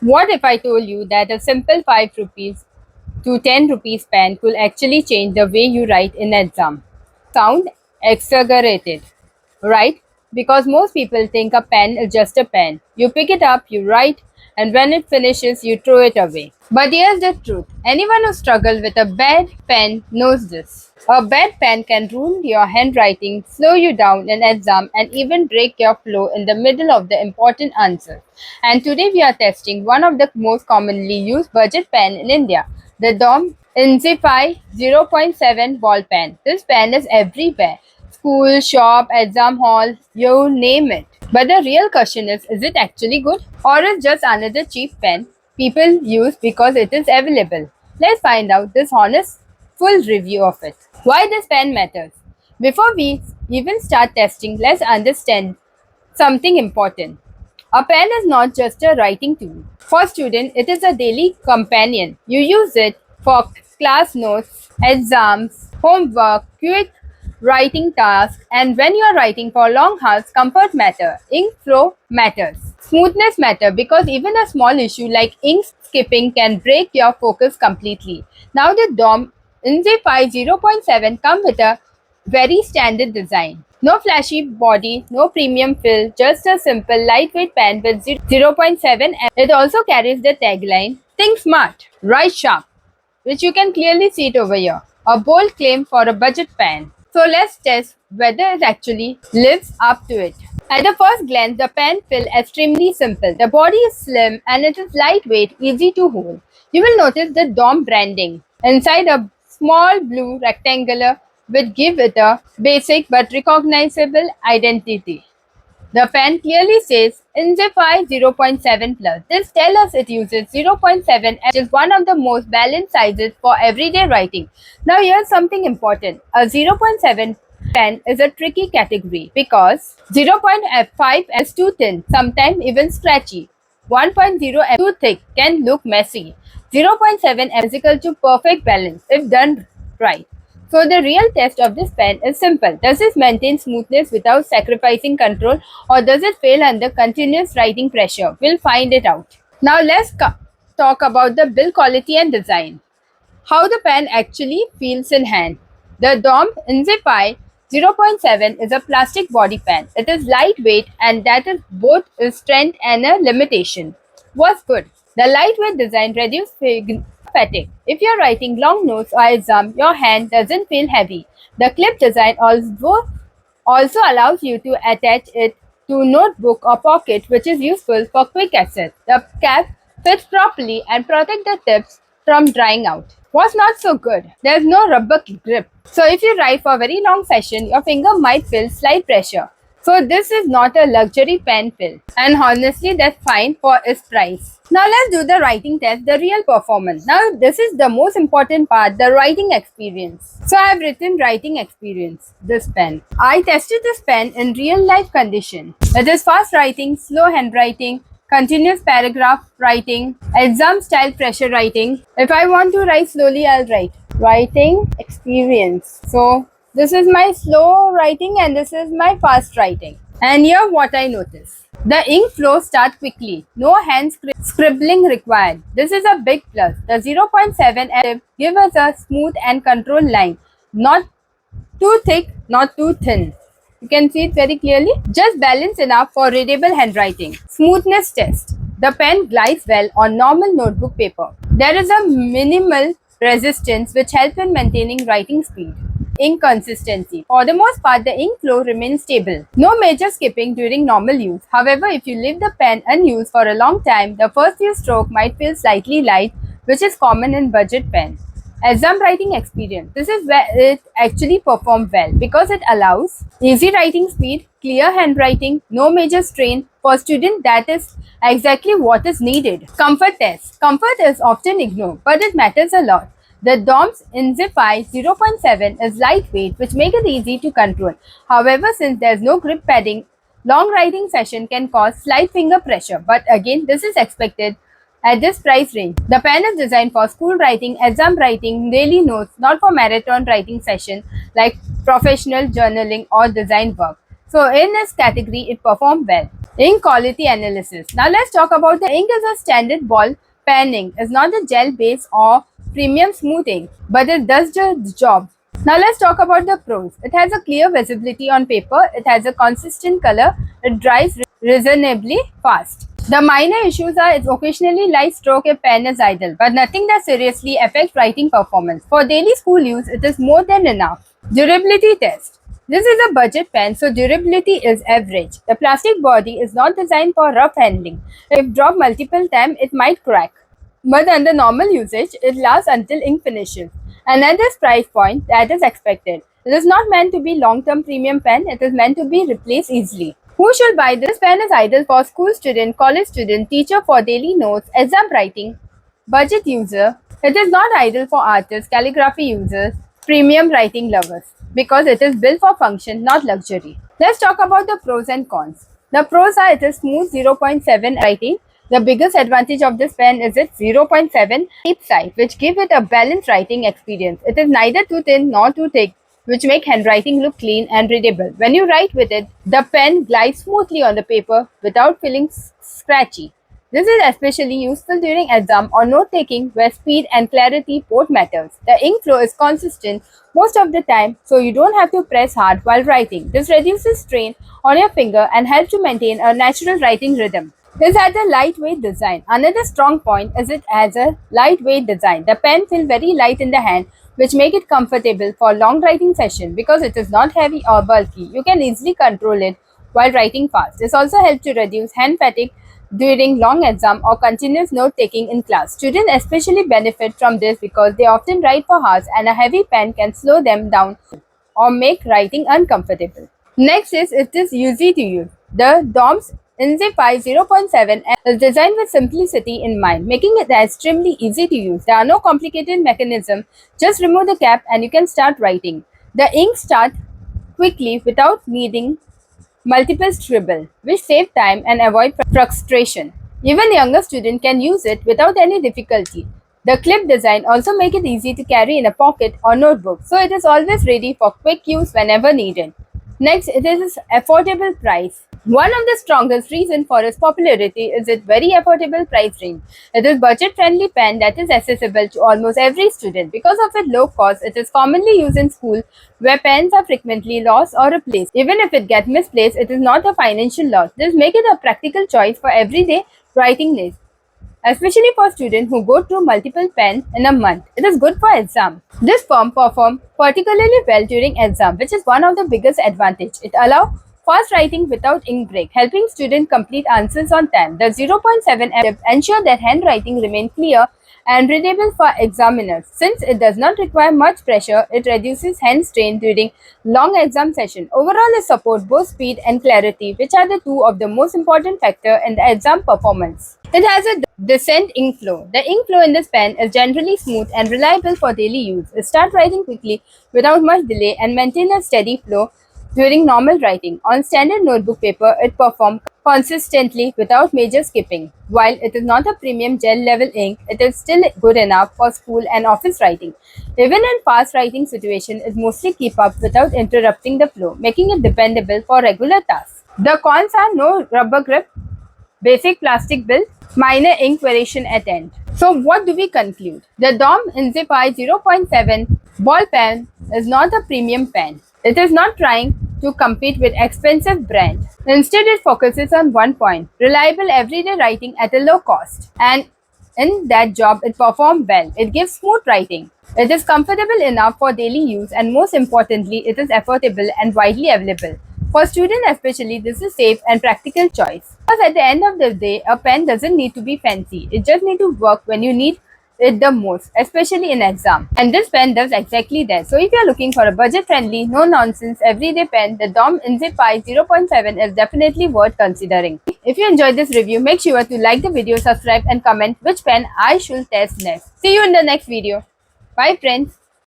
What if I told you that a simple 5 rupees to 10 rupees pen could actually change the way you write in exam? Sound exaggerated, right? Because most people think a pen is just a pen. You pick it up, you write, and when it finishes, you throw it away. But here's the truth, anyone who struggles with a bad pen knows this. A bad pen can ruin your handwriting, slow you down in exam, and even break your flow in the middle of the important answer. And today we are testing one of the most commonly used budget pen in India, the DOM Inzify 0.7 ball pen. This pen is everywhere. School, shop, exam hall, you name it. But the real question is it actually good? Or is just another cheap pen people use because it is available? Let's find out this honest, full review of it. Why this pen matters. Before we even start testing, let's understand something important. A pen is not just a writing tool. For students, it is a daily companion. You use it for class notes, exams, homework, quick writing tasks, and when you are writing for long hours, comfort matter. Ink flow matters. Smoothness matter because even a small issue like ink skipping can break your focus completely. Now the DOM INZI 0.7 come with a very standard design. No flashy body, no premium fill, just a simple lightweight pen with 0.7. It also carries the tagline, Think Smart, Write Sharp, which you can clearly see it over here. A bold claim for a budget pen. So let's test whether it actually lives up to it. At the first glance, the pen feels extremely simple. The body is slim and it is lightweight, easy to hold. You will notice the DOM branding inside a small blue rectangular which give it a basic but recognizable identity. The pen clearly says Inzify 0.7 plus. This tells us it uses 0.7, which is one of the most balanced sizes for everyday writing. Now here's something important. A 0.7 pen is a tricky category because 0.5 is too thin, sometimes even scratchy. 1.0 too thick can look messy. 0.7 is equal to perfect balance if done right. So the real test of this pen is simple. Does it maintain smoothness without sacrificing control or does it fail under continuous writing pressure? We'll find it out. Now let's talk about the build quality and design. How the pen actually feels in hand. The DOM Inzify 0.7 is a plastic body pen. It is lightweight and that is both a strength and a limitation. What's good? The lightweight design reduces fatigue. If you're writing long notes or exam, your hand doesn't feel heavy. The clip design also allows you to attach it to notebook or pocket, which is useful for quick access. The cap fits properly and protect the tips from drying out. What's not so good? There's no rubber grip. So if you write for a very long session, your finger might feel slight pressure. So this is not a luxury pen fill. And honestly, that's fine for its price. Now let's do the writing test, the real performance. Now this is the most important part, the writing experience. So I have written writing experience, this pen. I tested this pen in real life condition. It is fast writing, slow handwriting, continuous paragraph writing, exam style pressure writing. If I want to write slowly, I'll write writing experience. So this is my slow writing and this is my fast writing. And here what I notice. The ink flow starts quickly. No hand scribbling required. This is a big plus. The 0.7 gives us a smooth and controlled line. Not too thick, not too thin. You can see it very clearly. Just balance enough for readable handwriting. Smoothness test. The pen glides well on normal notebook paper. There is a minimal resistance which helps in maintaining writing speed. Ink consistency. For the most part, the ink flow remains stable. No major skipping during normal use. However, if you leave the pen unused for a long time, the first few strokes might feel slightly light, which is common in budget pens. Exam writing experience. This is where it actually performs well because it allows easy writing speed, clear handwriting, no major strain. For students, that is exactly what is needed. Comfort test. Comfort is often ignored, but it matters a lot. The DOMS Inzify 0.7 is lightweight, which makes it easy to control. However, since there is no grip padding, long writing session can cause slight finger pressure. But again, this is expected at this price range. The pen is designed for school writing, exam writing, daily notes, not for marathon writing session like professional journaling or design work. So in this category, it performed well. Ink quality analysis. Now let's talk about the ink. Is a standard ball pen ink. It's not a gel base or premium smooth ink, but it does the job. Now let's talk about the pros. It has a clear visibility on paper. It has a consistent color. It dries reasonably fast. The minor issues are it's occasionally light stroke if pen is idle, but nothing that seriously affects writing performance. For daily school use, it is more than enough. Durability test. This is a budget pen, so durability is average. The plastic body is not designed for rough handling. If dropped multiple times, it might crack. But under normal usage, it lasts until ink finishes. Another price point that is expected. It is not meant to be long-term premium pen. It is meant to be replaced easily. Who should buy this pen? Is ideal for school student, college student, teacher for daily notes, exam writing, budget user. It is not ideal for artists, calligraphy users, premium writing lovers because it is built for function, not luxury. Let's talk about the pros and cons. The pros are it is smooth 0.7 writing. The biggest advantage of this pen is its 0.7 tip size, which gives it a balanced writing experience. It is neither too thin nor too thick, which make handwriting look clean and readable. When you write with it, the pen glides smoothly on the paper without feeling scratchy. This is especially useful during exam or note taking where speed and clarity both matters. The ink flow is consistent most of the time, so you don't have to press hard while writing. This reduces strain on your finger and helps to maintain a natural writing rhythm. This has a lightweight design. Another strong point is it has a lightweight design. The pen feels very light in the hand, which make it comfortable for long writing session because it is not heavy or bulky. You can easily control it while writing fast. This also helps to reduce hand fatigue during long exam or continuous note taking in class. Students especially benefit from this because they often write for hours and a heavy pen can slow them down or make writing uncomfortable. Next is it is easy to use. The DOMS INZIP 5 0.7 is designed with simplicity in mind, making it extremely easy to use. There are no complicated mechanism. Just remove the cap and you can start writing. The ink starts quickly without needing multiple scribble, which save time and avoid frustration. Even younger students can use it without any difficulty. The clip design also make it easy to carry in a pocket or notebook, so it is always ready for quick use whenever needed. Next, it is its affordable price. One of the strongest reasons for its popularity is its very affordable price range. It is budget-friendly pen that is accessible to almost every student. Because of its low cost, it is commonly used in school where pens are frequently lost or replaced. Even if it gets misplaced, it is not a financial loss. This makes it a practical choice for everyday writing needs, especially for students who go through multiple pens in a month. It is good for exam. This firm performs particularly well during exam, which is one of the biggest advantages. It allows fast writing without ink break, helping students complete answers on time. The 0.7 tip ensures that handwriting remains clear and readable for examiners. Since it does not require much pressure, it reduces hand strain during long exam session. Overall, it supports both speed and clarity, which are the two of the most important factors in the exam performance. It has a decent ink flow. The ink flow in this pen is generally smooth and reliable for daily use. It starts writing quickly without much delay and maintains a steady flow during normal writing. On standard notebook paper, it performs consistently without major skipping. While it is not a premium gel level ink, it is still good enough for school and office writing. Even in fast writing situations, it mostly keep up without interrupting the flow, making it dependable for regular tasks. The cons are no rubber grip, basic plastic build, minor ink variation at end. So what do we conclude? The DOM INZIP I 0.7 ball pen is not a premium pen. It is not trying to compete with expensive brands. Instead, it focuses on one point, reliable everyday writing at a low cost. And in that job, it performs well. It gives smooth writing. It is comfortable enough for daily use and most importantly, it is affordable and widely available. For students especially, this is safe and practical choice. Because at the end of the day, a pen doesn't need to be fancy. It just needs to work when you need it the most, especially in exam. And this pen does exactly that. So if you are looking for a budget-friendly, no-nonsense, everyday pen, the DOM INZIP I 0.7 is definitely worth considering. If you enjoyed this review, make sure to like the video, subscribe and comment which pen I should test next. See you in the next video. Bye friends.